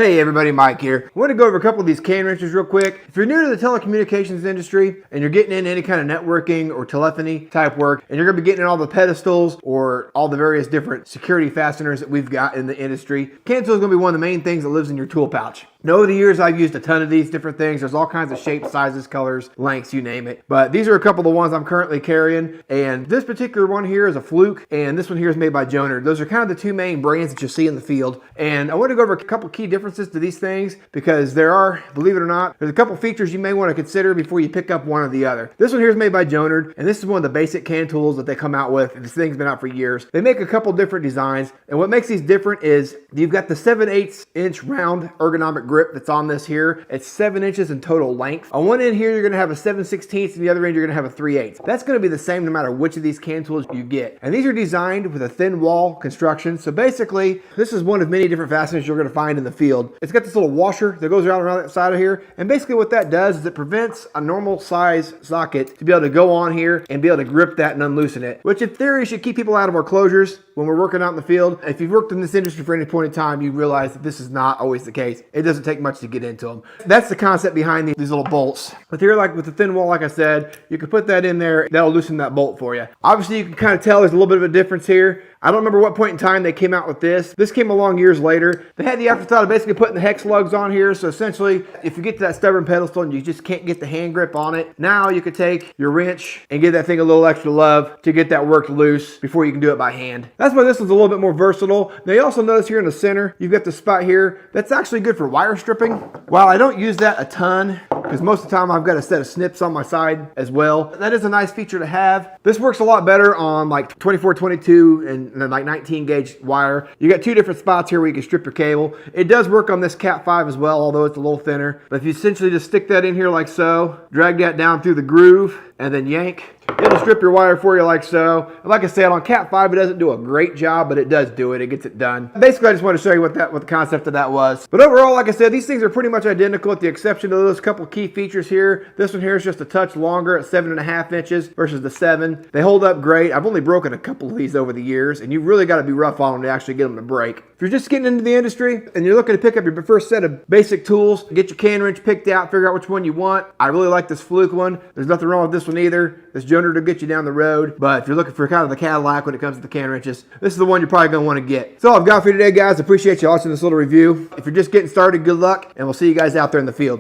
Hey everybody, Mike here. I want to go over a couple of these can wrenches real quick. If you're new to the telecommunications industry and you're getting into any kind of networking or telephony type work, and you're going to be getting in all the pedestals or all the various different security fasteners that we've got in the industry, can tool is going to be one of the main things that lives in your tool pouch. Now, over the years, I've used a ton of these different things. There's all kinds of shapes, sizes, colors, lengths, you name it. But these are a couple of the ones I'm currently carrying. And this particular one here is a Fluke, and this one here is made by Jonard. Those are kind of the two main brands that you see in the field. And I want to go over a couple key differences to these things because there are, believe it or not, there's a couple features you may want to consider before you pick up one or the other. This one here is made by Jonard, and this is one of the basic can tools that they come out with. This thing's been out for years. They make a couple different designs, and what makes these different is you've got the 7/8 inch round ergonomic grip that's on this here. It's 7 inches in total length. On one end here, you're going to have a 7/16, and the other end, you're going to have a 3/8. That's going to be the same no matter which of these can tools you get. And these are designed with a thin wall construction. So basically, this is one of many different fasteners you're going to find in the field. It's got this little washer that goes around that side of here. And basically what that does is it prevents a normal size socket to be able to go on here and be able to grip that and unloosen it, which in theory should keep people out of our closures when we're working out in the field. If you've worked in this industry for any point in time, you realize that this is not always the case. It doesn't take much to get into them. That's the concept behind these little bolts. But here, like with the thin wall, like I said, you can put that in there. That'll loosen that bolt for you. Obviously, you can kind of tell there's a little bit of a difference here. I don't remember what point in time they came out with this. This came along years later. They had the afterthought of basically putting the hex lugs on here. So essentially, if you get to that stubborn pedestal and you just can't get the hand grip on it, now you could take your wrench and give that thing a little extra love to get that worked loose before you can do it by hand. That's why this one's a little bit more versatile. Now you also notice here in the center, you've got the spot here. That's actually good for wire stripping. While I don't use that a ton, because most of the time I've got a set of snips on my side as well. That is a nice feature to have. This works a lot better on like 24, 22, and then like 19 gauge wire. You got two different spots here where you can strip your cable. It does work on this Cat 5 as well, although it's a little thinner. But if you essentially just stick that in here like so, drag that down through the groove, and then yank, it'll strip your wire for you like so. And like I said, on Cat 5, it doesn't do a great job, but it does do it. It gets it done. Basically, I just want to show you what the concept of that was. But overall, like I said, these things are pretty much identical with the exception of those couple key features here. This one here is just a touch longer at 7.5 inches versus the 7. They hold up great. I've only broken a couple of these over the years, and you really got to be rough on them to actually get them to break. If you're just getting into the industry and you're looking to pick up your first set of basic tools, get your can wrench picked out, figure out which one you want. I really like this Fluke one. There's nothing wrong with this one either. This Jonard will get you down the road, but if you're looking for kind of the Cadillac when it comes to the can wrenches, this is the one you're probably going to want to get. That's all I've got for you today, guys. Appreciate you watching this little review. If you're just getting started, good luck, and we'll see you guys out there in the field.